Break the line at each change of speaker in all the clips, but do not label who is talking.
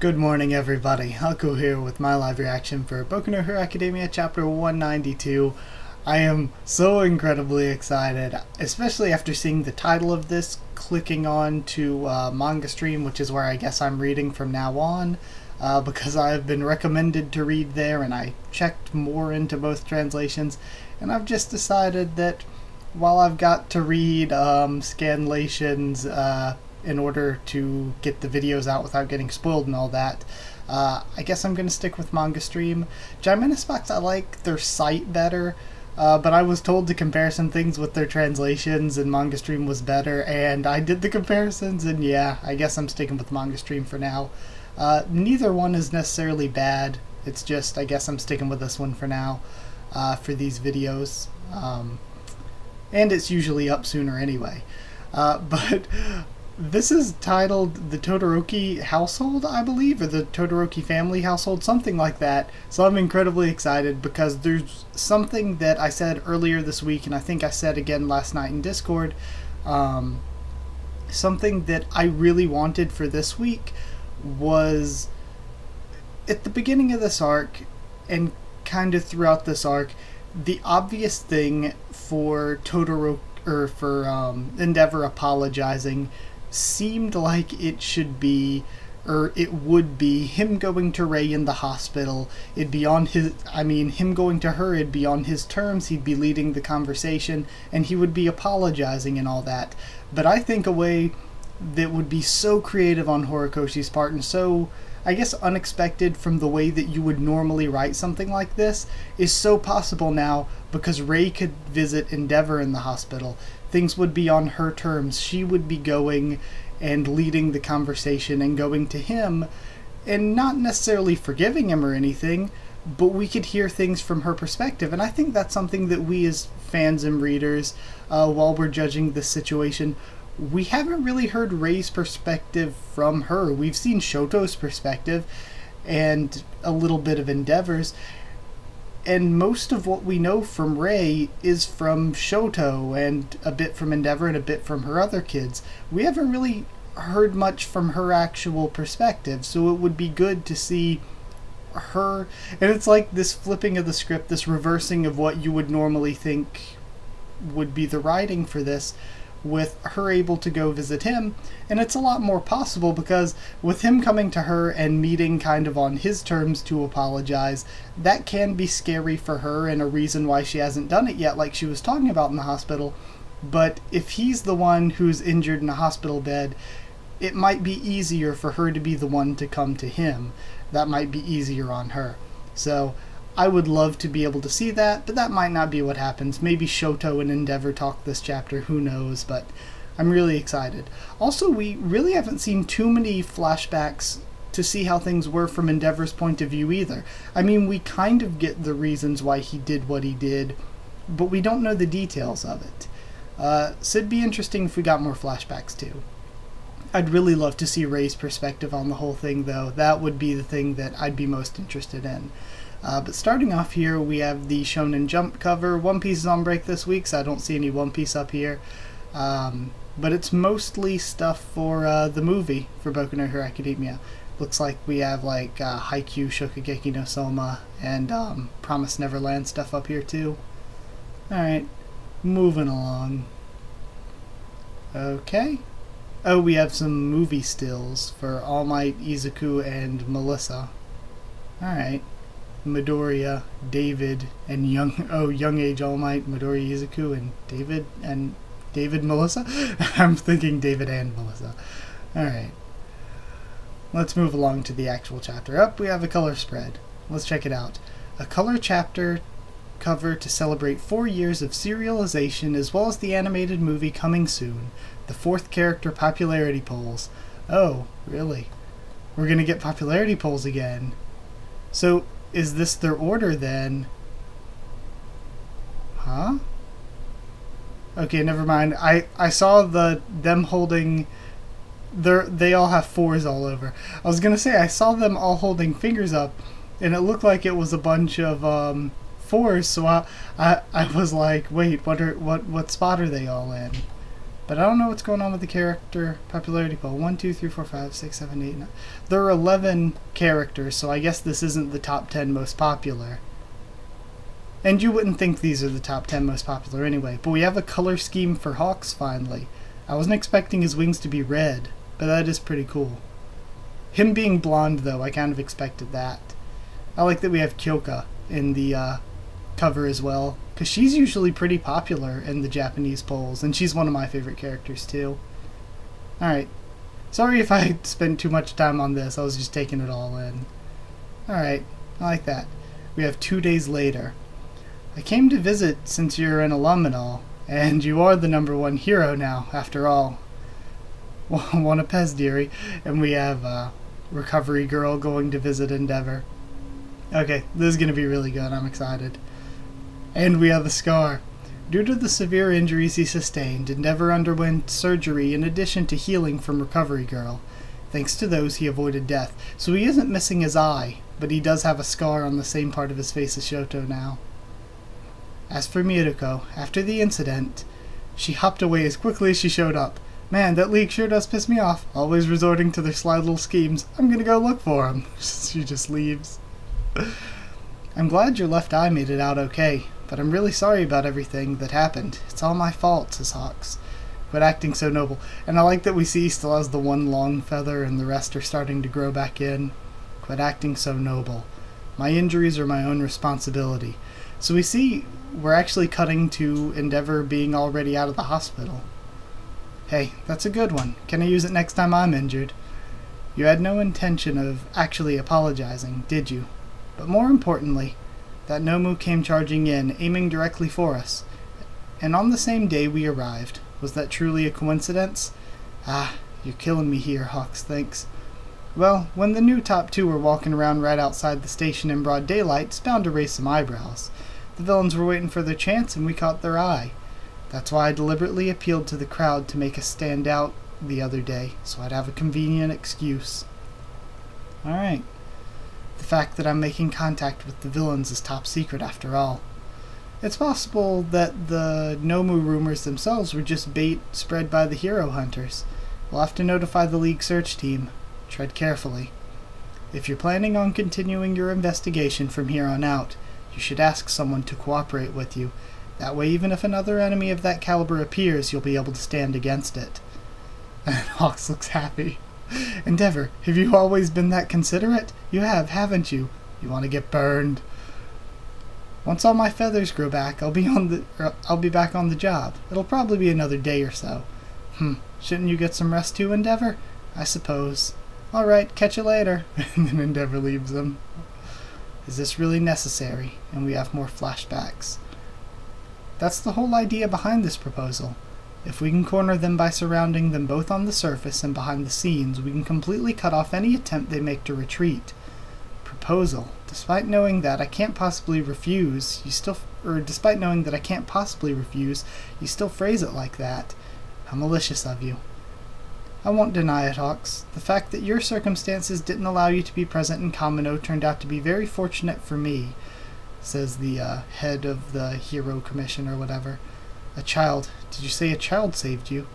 Good morning, everybody. Haku here with my live reaction for Boku no Hero Academia Chapter 192. I am so incredibly excited, especially after seeing the title of this, clicking on to Manga Stream, which is where I guess I'm reading from now on, because I have been recommended to read there, and I checked more into both translations, and I've just decided that while I've got to read scanlations in order to get the videos out without getting spoiled and all that, I guess I'm going to stick with Manga Stream. Box, I like their site better, but I was told to compare some things with their translations, and Manga Stream was better, and I did the comparisons, and yeah, I guess I'm sticking with Manga Stream for now. Neither one is necessarily bad, it's just, I guess I'm sticking with this one for now, for these videos, and it's usually up sooner anyway. But this is titled The Todoroki Household, I believe, or The Todoroki Family Household, something like that. So I'm incredibly excited because there's something that I said earlier this week, and I think I said again last night in Discord, something that I really wanted for this week was, at the beginning of this arc, and kind of throughout this arc, the obvious thing for Todoroki, or for Endeavour apologizing, seemed like it should be, or it would be, him going to Ray in the hospital. It'd be on his, him going to her, it'd be on his terms, he'd be leading the conversation, and he would be apologizing and all that. But I think a way that would be so creative on Horikoshi's part, and so, I guess, unexpected from the way that you would normally write something like this, is so possible now because Ray could visit Endeavour in the hospital. Things would be on her terms. She would be going and leading the conversation and going to him and not necessarily forgiving him or anything, but we could hear things from her perspective. And I think that's something that we as fans and readers, while we're judging this situation, we haven't really heard Ray's perspective from her. We've seen Shoto's perspective and a little bit of Endeavor's, and most of what we know from Ray is from Shoto and a bit from Endeavour and a bit from her other kids. We haven't really heard much from her actual perspective, so it would be good to see her, and it's like this flipping of the script, this reversing of what you would normally think would be the writing for this, with her able to go visit him. And it's a lot more possible because with him coming to her and meeting kind of on his terms to apologize, that can be scary for her and a reason why she hasn't done it yet, like she was talking about in the hospital. But if he's the one who's injured in a hospital bed, it might be easier for her to be the one to come to him. That might be easier on her. So I would love to be able to see that, but that might not be what happens. Maybe Shoto and Endeavour talk this chapter, who knows, but I'm really excited. Also, we really haven't seen too many flashbacks to see how things were from Endeavour's point of view either. We kind of get the reasons why he did what he did, but we don't know the details of it. So it'd be interesting if we got more flashbacks too. I'd really love to see Ray's perspective on the whole thing, though. That would be the thing that I'd be most interested in. But starting off here, we have the Shonen Jump cover. One Piece is on break this week, so I don't see any One Piece up here. But it's mostly stuff for the movie for Boku no Hero Academia. Looks like we have like Haikyuu, Shokugeki no Soma, and Promised Neverland stuff up here too. Alright, moving along. Okay. Oh, we have some movie stills for All Might, Izuku, and Melissa. Alright. Midoriya, David, and Young Age All Might, Midoriya, Izuku, and David Melissa? I'm thinking David and Melissa. Alright. Let's move along to the actual chapter. Up, we have a color spread. Let's check it out. A color chapter cover to celebrate 4 years of serialization, as well as the animated movie coming soon. The 4th character popularity polls. Oh, really? We're gonna get popularity polls again. So, is this their order then? Huh? Okay, never mind. I saw them holding, they all have 4s all over. I was gonna say I saw them all holding fingers up, and it looked like it was a bunch of 4s. So I was like, wait, what spot are they all in? But I don't know what's going on with the character popularity poll. 1, 2, 3, 4, 5, 6, 7, 8, 9. There are 11 characters, so I guess this isn't the top 10 most popular. And you wouldn't think these are the top 10 most popular anyway. But we have a color scheme for Hawks finally. I wasn't expecting his wings to be red, but that is pretty cool. Him being blonde, though, I kind of expected that. I like that we have Kyoka in the cover as well, because she's usually pretty popular in the Japanese polls, and she's one of my favorite characters too. Alright, sorry if I spent too much time on this, I was just taking it all in. Alright, I like that. We have 2 days later. I came to visit since you're an alum and all, and you are the #1 hero now, after all. Want a pez, dearie? And we have Recovery Girl going to visit Endeavour. Okay, this is going to be really good, I'm excited. And we have the scar. Due to the severe injuries he sustained, Endeavour underwent surgery in addition to healing from Recovery Girl. Thanks to those, he avoided death. So he isn't missing his eye, but he does have a scar on the same part of his face as Shoto now. As for Miruko, after the incident, she hopped away as quickly as she showed up. Man, that league sure does piss me off, always resorting to their sly little schemes. I'm gonna go look for him. She just leaves. I'm glad your left eye made it out okay, but I'm really sorry about everything that happened. It's all my fault, says Hawks. Quit acting so noble. And I like that we see he still has the one long feather and the rest are starting to grow back in. Quit acting so noble. My injuries are my own responsibility. So we see we're actually cutting to Endeavour being already out of the hospital. Hey, that's a good one. Can I use it next time I'm injured? You had no intention of actually apologizing, did you? But more importantly, that Nomu came charging in, aiming directly for us. And on the same day we arrived. Was that truly a coincidence? Ah, you're killing me here, Hawks thinks. Well, when the new top 2 were walking around right outside the station in broad daylight, it's bound to raise some eyebrows. The villains were waiting for their chance and we caught their eye. That's why I deliberately appealed to the crowd to make us stand out the other day, so I'd have a convenient excuse. Alright. The fact that I'm making contact with the villains is top secret after all. It's possible that the Nomu rumors themselves were just bait spread by the hero hunters. We'll have to notify the League search team. Tread carefully. If you're planning on continuing your investigation from here on out, you should ask someone to cooperate with you. That way, even if another enemy of that caliber appears, you'll be able to stand against it. And Hawks looks happy. Endeavour, have you always been that considerate? You have, haven't you? You want to get burned? Once all my feathers grow back, I'll be back on the job. It'll probably be another day or so. Shouldn't you get some rest too, Endeavour? I suppose. All right, catch you later. And then Endeavour leaves them. Is this really necessary? And we have more flashbacks. That's the whole idea behind this proposal. If we can corner them by surrounding them both on the surface and behind the scenes, we can completely cut off any attempt they make to retreat. Proposal. Despite knowing that I can't possibly refuse, you still phrase it like that. How malicious of you. I won't deny it, Hawks. The fact that your circumstances didn't allow you to be present in Kamino turned out to be very fortunate for me, says the head of the Hero Commission or whatever. A child. Did you say a child saved you?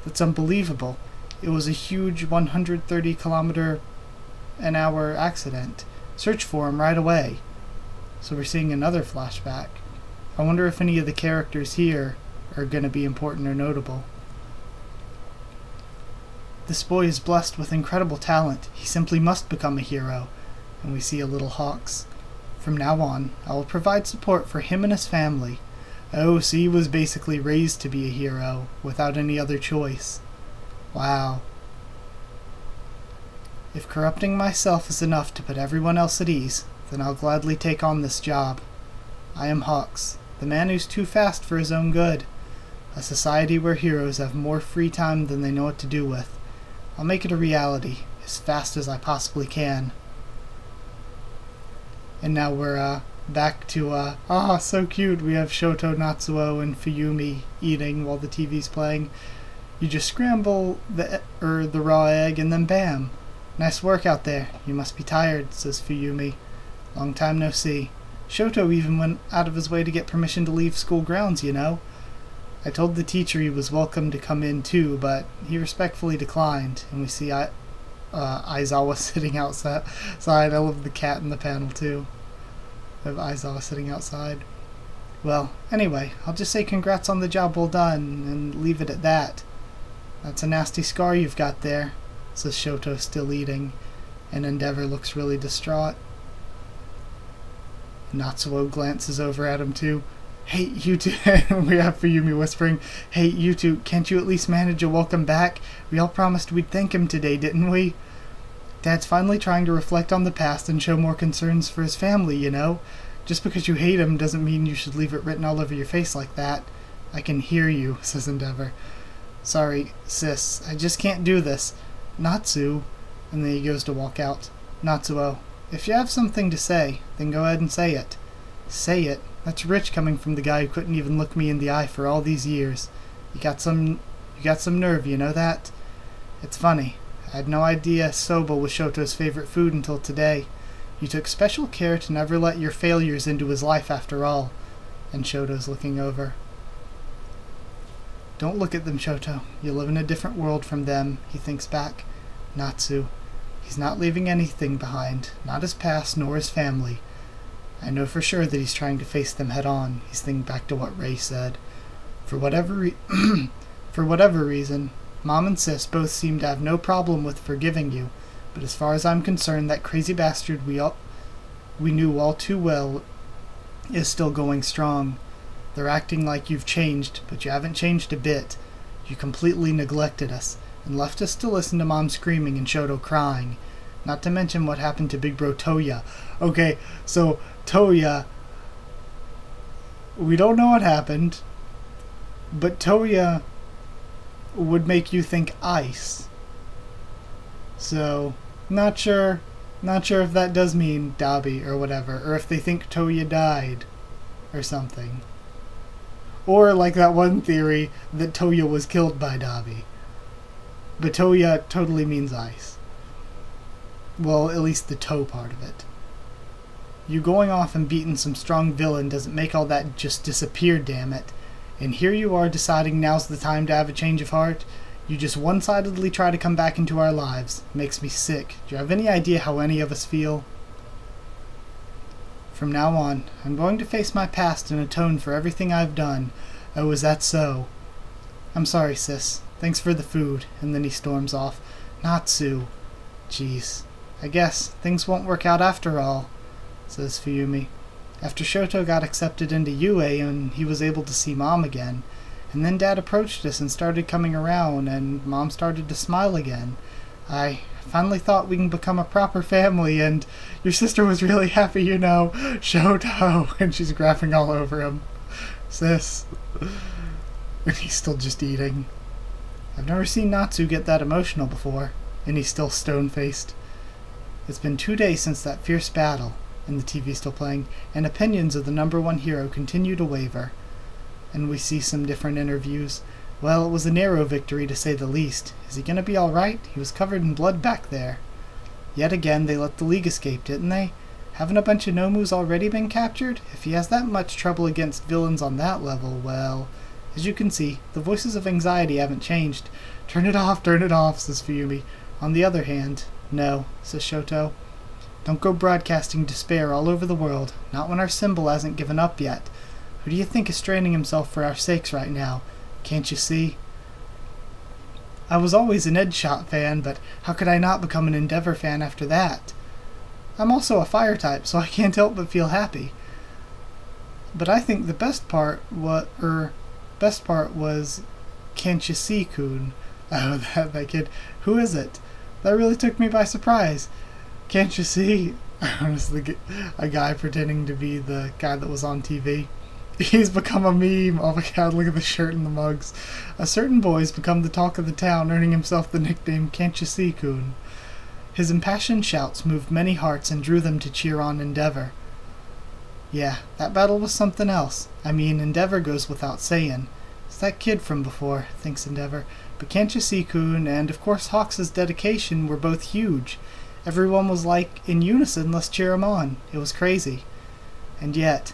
That's unbelievable. It was a huge 130 km/h accident. Search for him right away. So we're seeing another flashback. I wonder if any of the characters here are going to be important or notable. This boy is blessed with incredible talent. He simply must become a hero. And we see a little Hawks. From now on, I will provide support for him and his family. Oh, so he was basically raised to be a hero, without any other choice. Wow. If corrupting myself is enough to put everyone else at ease, then I'll gladly take on this job. I am Hawks, the man who's too fast for his own good. A society where heroes have more free time than they know what to do with. I'll make it a reality, as fast as I possibly can. And now we're back to, so cute. We have Shoto, Natsuo, and Fuyumi eating while the TV's playing. You just scramble the raw egg and then bam. Nice work out there. You must be tired, says Fuyumi. Long time no see. Shoto even went out of his way to get permission to leave school grounds, you know. I told the teacher he was welcome to come in too, but he respectfully declined, and we see Aizawa sitting outside. I love the cat in the panel too, of Aizawa sitting outside. Well, anyway, I'll just say congrats on the job well done, and leave it at that. That's a nasty scar you've got there, says Shoto, still eating, and Endeavour looks really distraught. Natsuo glances over at him too. Hey, you two, we have Fuyumi whispering, hey, you two, can't you at least manage a welcome back? We all promised we'd thank him today, didn't we? Dad's finally trying to reflect on the past and show more concerns for his family, you know? Just because you hate him doesn't mean you should leave it written all over your face like that. I can hear you, says Endeavour. Sorry, sis, I just can't do this. Natsu, and then he goes to walk out. Natsuo, if you have something to say, then go ahead and say it. Say it? That's rich coming from the guy who couldn't even look me in the eye for all these years. You got some nerve, you know that? It's funny. I had no idea soba was Shoto's favorite food until today. You took special care to never let your failures into his life after all. And Shoto's looking over. Don't look at them, Shoto. You live in a different world from them, he thinks back. Natsu. He's not leaving anything behind, not his past nor his family. I know for sure that he's trying to face them head on. He's thinking back to what Ray said. For whatever reason, Mom and Sis both seem to have no problem with forgiving you, but as far as I'm concerned, that crazy bastard we knew all too well is still going strong. They're acting like you've changed, but you haven't changed a bit. You completely neglected us, and left us to listen to Mom screaming and Shoto crying. Not to mention what happened to Big Bro Toya. Okay, so Toya, we don't know what happened, but Toya would make you think ice. So, not sure if that does mean Dabi or whatever, or if they think Toya died or something. Or like that one theory that Toya was killed by Dabi. But Toya totally means ice. Well, at least the toe part of it. You going off and beating some strong villain doesn't make all that just disappear, damn it. And here you are deciding now's the time to have a change of heart. You just one-sidedly try to come back into our lives. Makes me sick. Do you have any idea how any of us feel? From now on, I'm going to face my past and atone for everything I've done. Oh, is that so? I'm sorry, sis. Thanks for the food. And then he storms off. Natsu. Jeez. I guess things won't work out after all, says Fuyumi. After Shoto got accepted into UA and he was able to see Mom again, and then Dad approached us and started coming around, and Mom started to smile again. I finally thought we can become a proper family, and your sister was really happy, you know. Shoto! And she's graphing all over him. Sis. And he's still just eating. I've never seen Natsu get that emotional before, and he's still stone-faced. It's been 2 days since that fierce battle, and the TV's still playing, and opinions of the #1 hero continue to waver. And we see some different interviews. Well, it was a narrow victory to say the least. Is he gonna be alright? He was covered in blood back there. Yet again, they let the League escape, didn't they? Haven't a bunch of Nomus already been captured? If he has that much trouble against villains on that level, well... As you can see, the voices of anxiety haven't changed. Turn it off, says Fuyumi. On the other hand, no, says Shoto. Don't go broadcasting despair all over the world, not when our symbol hasn't given up yet. Who do you think is straining himself for our sakes right now? Can't you see? I was always an Edgeshot fan, but how could I not become an Endeavour fan after that? I'm also a fire type, so I can't help but feel happy. But I think the best part was Can't You See Kun. Oh, that kid. Who is it? That really took me by surprise. Can't you see? Honestly, a guy pretending to be the guy that was on TV. He's become a meme. Oh my god, look at the shirt and the mugs. A certain boy's become the talk of the town, earning himself the nickname Can't You See Kun. His impassioned shouts moved many hearts and drew them to cheer on Endeavour. Yeah, that battle was something else. I mean, Endeavour goes without saying. It's that kid from before, thinks Endeavour. But Can't You See Kun and, of course, Hawks' dedication were both huge. Everyone was like, in unison, let's cheer him on. It was crazy. And yet,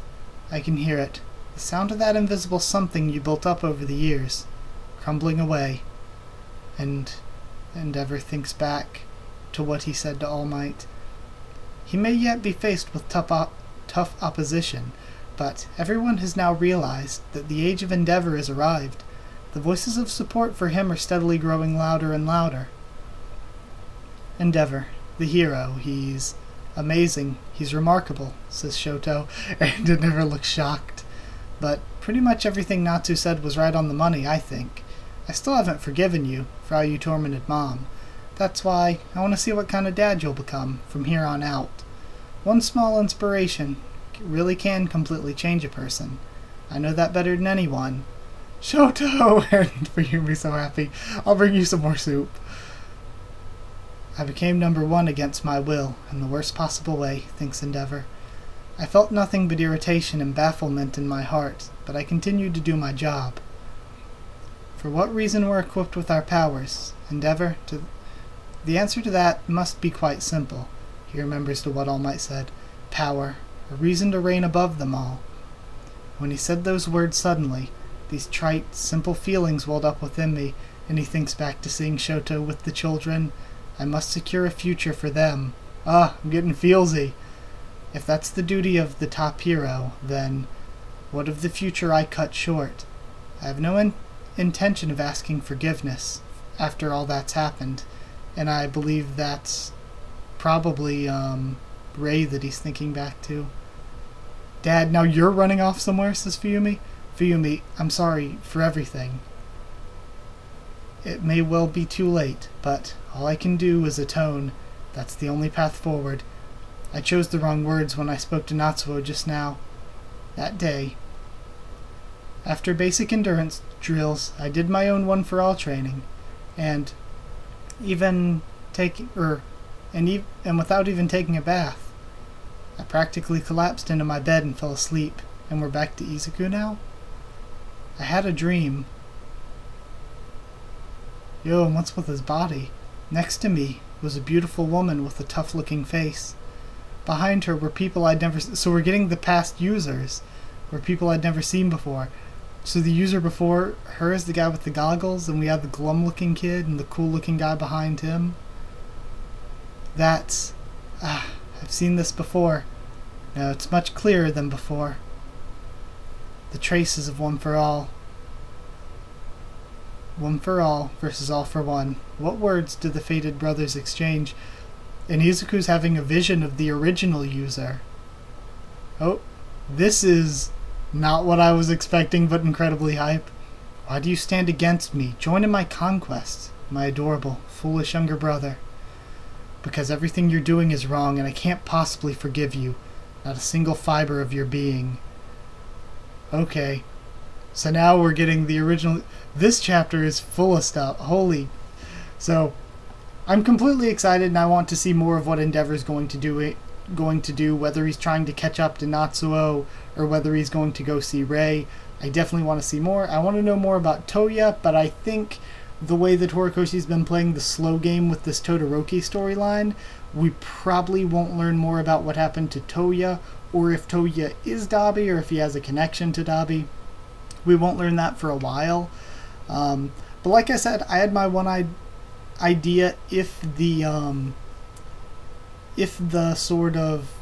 I can hear it. The sound of that invisible something you built up over the years, crumbling away. And Endeavor thinks back to what he said to All Might. He may yet be faced with tough opposition, but everyone has now realized that the age of Endeavor has arrived. The voices of support for him are steadily growing louder and louder. Endeavor, the hero, he's amazing, he's remarkable, says Shoto, and Endeavor looks shocked. But pretty much everything Natsu said was right on the money, I think. I still haven't forgiven you for how you tormented Mom. That's why I want to see what kind of dad you'll become from here on out. One small inspiration really can completely change a person. I know that better than anyone. Shoto! And Fuyumi's so happy. I'll bring you some more soup. I became number 1 against my will, in the worst possible way, thinks Endeavor. I felt nothing but irritation and bafflement in my heart, but I continued to do my job. For what reason we're equipped with our powers, Endeavor? The answer to that must be quite simple. He remembers to what All Might said. Power. A reason to reign above them all. When he said those words suddenly, these trite, simple feelings welled up within me, and he thinks back to seeing Shoto with the children. I must secure a future for them. I'm getting feelsy. If that's the duty of the top hero, then what of the future I cut short? I have no intention of asking forgiveness after all that's happened, and I believe that's probably Ray that he's thinking back to. Dad, now you're running off somewhere, says Fuyumi. Fuyumi, I'm sorry for everything. It may well be too late, but all I can do is atone. That's the only path forward. I chose the wrong words when I spoke to Natsuo just now. That day, after basic endurance drills, I did my own one-for-all training, and without even taking a bath, I practically collapsed into my bed and fell asleep. And we're back to Izuku now? I had a dream. And what's with his body? Next to me was a beautiful woman with a tough-looking face. Behind her were people I'd never... So we're getting the past users, were people I'd never seen before. So the user before her is the guy with the goggles, and we have the glum-looking kid and the cool-looking guy behind him. That's... I've seen this before. No, it's much clearer than before. The traces of One for All. One for all versus all for one. What words do the fated brothers exchange? And Izuku's having a vision of the original user. Oh, this is not what I was expecting, but incredibly hype. Why do you stand against me? Join in my conquest, my adorable, foolish younger brother. Because everything you're doing is wrong, and I can't possibly forgive you. Not a single fiber of your being. Okay. So now we're getting the original... This chapter is full of stuff. Holy... So, I'm completely excited, and I want to see more of what Endeavor's going to do, whether he's trying to catch up to Natsuo, or whether he's going to go see Rei. I definitely want to see more. I want to know more about Toya, but I think the way that Horikoshi's been playing the slow game with this Todoroki storyline, we probably won't learn more about what happened to Toya, or if Toya is Dabi, or if he has a connection to Dabi. We won't learn that for a while. But like I said, I had my one idea if the sort of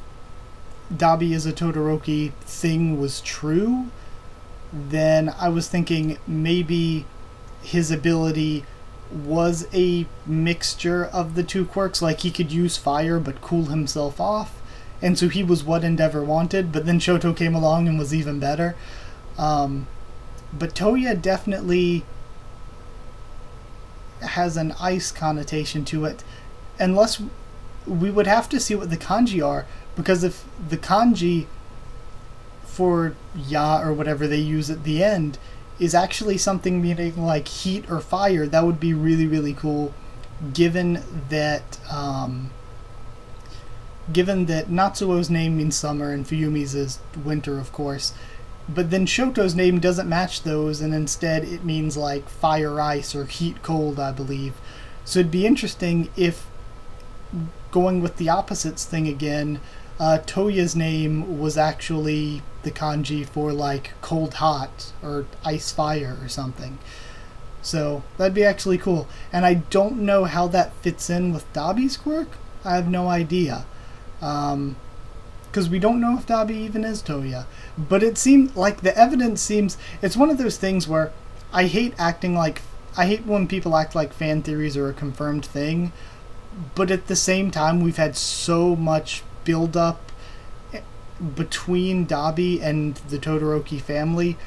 Dabi is a Todoroki thing was true, then I was thinking maybe his ability was a mixture of the two quirks, like he could use fire but cool himself off, and so he was what Endeavor wanted, but then Shoto came along and was even better. But Toya definitely has an ice connotation to it, unless we would have to see what the kanji are, because if the kanji for ya or whatever they use at the end is actually something meaning like heat or fire, that would be really, really cool, given that Natsuo's name means summer and Fuyumi's is winter, of course. But then Shoto's name doesn't match those, and instead it means like fire, ice, or heat, cold, I believe. So it'd be interesting if, going with the opposites thing again, Toya's name was actually the kanji for like cold hot or ice fire or something. So that'd be actually cool. And I don't know how that fits in with Dabi's quirk. I have no idea. Because we don't know if Dabi even is Toya. But it seemed like the evidence seems... It's one of those things where I hate when people act like fan theories are a confirmed thing. But at the same time, we've had so much build-up between Dabi and the Todoroki family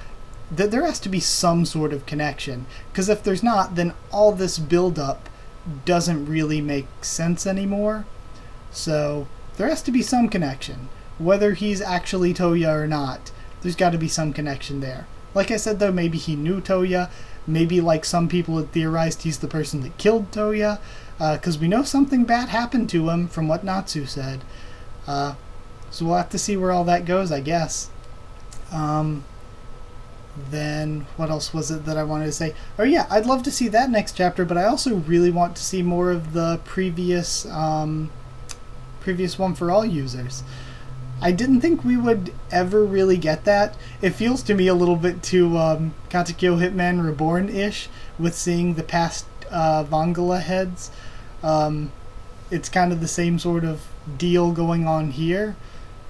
that there has to be some sort of connection. Because if there's not, then all this build-up doesn't really make sense anymore. So there has to be some connection. Whether he's actually Toya or not, there's got to be some connection there. Like I said, though, maybe he knew Toya. Maybe, like some people had theorized, he's the person that killed Toya. Because we know something bad happened to him, from what Natsu said. So we'll have to see where all that goes, I guess. Then, what else was it that I wanted to say? Oh yeah, I'd love to see that next chapter, but I also really want to see more of the previous One for All users. I didn't think we would ever really get that. It feels to me a little bit too Katekyo Hitman Reborn-ish, with seeing the past Vangala heads. It's kind of the same sort of deal going on here.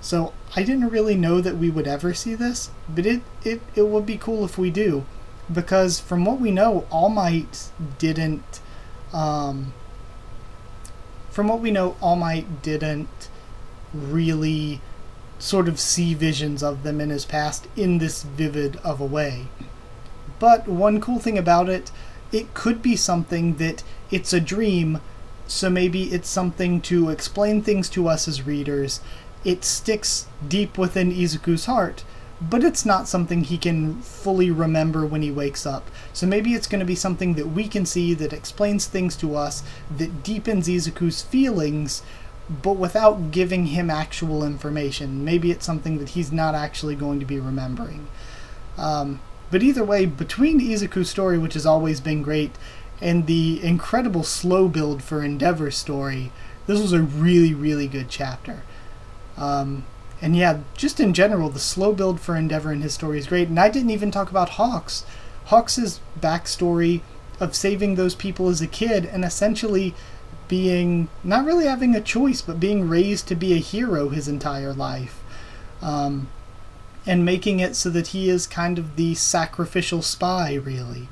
So I didn't really know that we would ever see this, but it would be cool if we do, because from what we know, All Might didn't. From what we know, All Might didn't really sort of see visions of them in his past in this vivid of a way. But one cool thing about it, it could be something that it's a dream, so maybe it's something to explain things to us as readers. It sticks deep within Izuku's heart, but it's not something he can fully remember when he wakes up. So maybe it's going to be something that we can see, that explains things to us, that deepens Izuku's feelings, but without giving him actual information. Maybe it's something that he's not actually going to be remembering. But either way, between Izuku's story, which has always been great, and the incredible slow build for Endeavor's story, this was a really, really good chapter. And yeah, just in general, the slow build for Endeavor and his story is great. And I didn't even talk about Hawks. Hawks' backstory of saving those people as a kid and essentially being, not really having a choice, but being raised to be a hero his entire life. And making it so that he is kind of the sacrificial spy, really.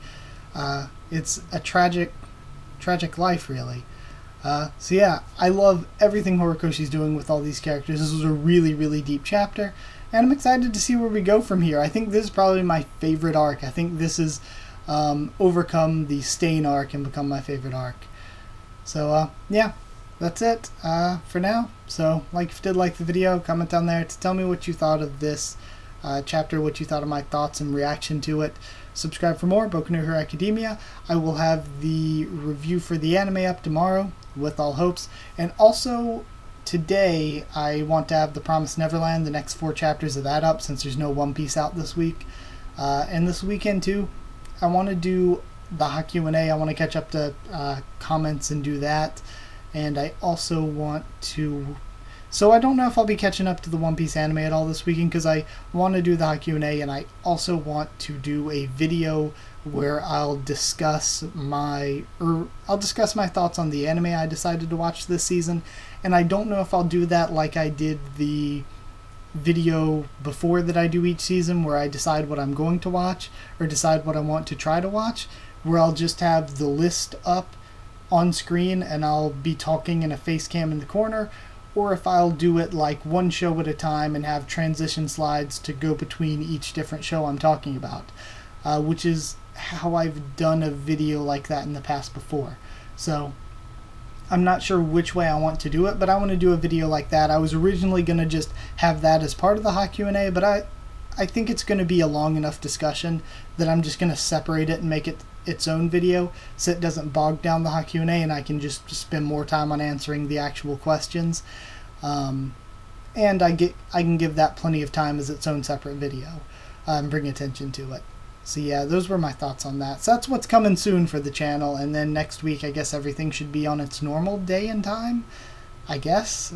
It's a tragic life, really. So yeah, I love everything Horikoshi's doing with all these characters. This was a really, really deep chapter, and I'm excited to see where we go from here. I think this is probably my favorite arc. I think this has overcome the Stain arc and become my favorite arc. So yeah, that's it for now. So if you did like the video, comment down there to tell me what you thought of this chapter, what you thought of my thoughts and reaction to it. Subscribe for more Boku no Hero Academia. I will have the review for the anime up tomorrow, with all hopes. And also, today, I want to have The Promised Neverland, the next 4 chapters of that up, since there's no One Piece out this week. And this weekend, too, I want to do the Haku&A. I want to catch up to comments and do that. And I also want to... So I don't know if I'll be catching up to the One Piece anime at all this weekend, because I want to do the Haku&A, and I also want to do a video where I'll discuss my thoughts on the anime I decided to watch this season. And I don't know if I'll do that like I did the video before that I do each season, where I decide what I'm going to watch, or decide what I want to try to watch, where I'll just have the list up on screen and I'll be talking in a face cam in the corner, or if I'll do it like one show at a time and have transition slides to go between each different show I'm talking about, which is how I've done a video like that in the past before. So I'm not sure which way I want to do it, but I want to do a video like that. I was originally going to just have that as part of the Haku&A, but I think it's going to be a long enough discussion that I'm just going to separate it and make it its own video, so it doesn't bog down the Haku&A, and I can just spend more time on answering the actual questions. And I can give that plenty of time as its own separate video, and bring attention to it. So yeah, those were my thoughts on that. So that's what's coming soon for the channel, and then next week I guess everything should be on its normal day and time, I guess.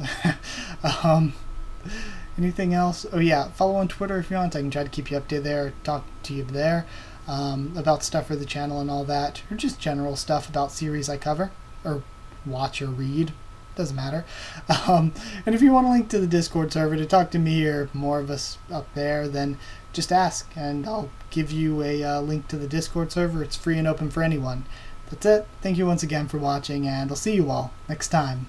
Anything else? Oh yeah, follow on Twitter if you want. I can try to keep you updated there, talk to you there about stuff for the channel and all that, or just general stuff about series I cover, or watch or read. Doesn't matter. And if you want a link to the Discord server to talk to me or more of us up there, then just ask and I'll give you a link to the Discord server. It's free and open for anyone. That's it. Thank you once again for watching, and I'll see you all next time.